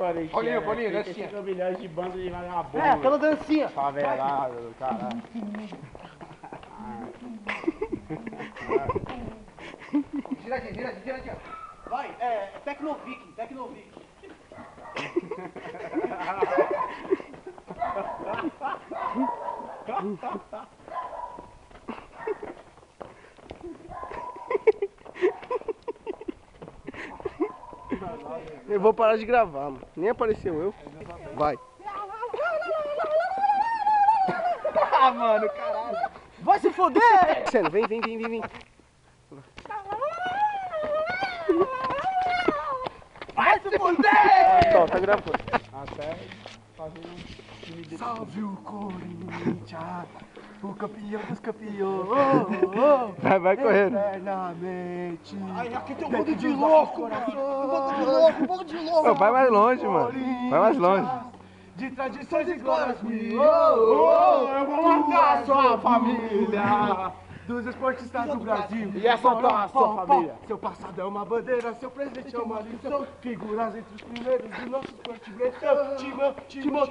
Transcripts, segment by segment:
Paulinho, dancinha. 35 milhões de bandas de vagabundo. É, aquela dancinha. Favelado do caralho. Gira aqui, ó. Vai, Tecnoviking. Eu vou parar de gravar, mano. Nem apareceu eu. Vai. Ah, mano, caralho. Vai se foder! Sério, vem. Vai se fuder! Tá gravando. Até fazer um time de... Salve o Corinthians, o campeão dos campeões. Vai correndo. Eternamente. Ai, aqui tem um bando de louco, Um bando de louco. Não, vai mais longe, mano. Vai mais longe. De tradições e glórias mil. Eu vou matar a sua família. Dos esportistas do Brasil. E essa é a sua família. Seu passado é uma bandeira, seu presente é uma lição. Figuras entre os primeiros do nosso esporte brechão. Timão,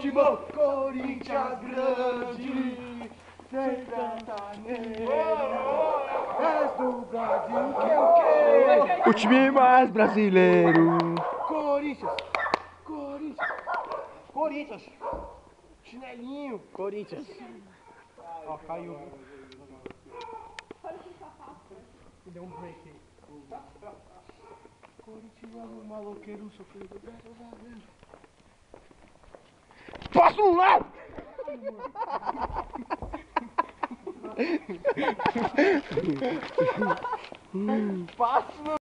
Corinthians grande. Sem sertanejo. És do Brasil, que O time mais brasileiro. Corinthians. Chinelinho. Corinthians. Ó, caiu. Me deu um break aí. Corintiano, maloqueiro, sofrido, Passa um lado! Passo no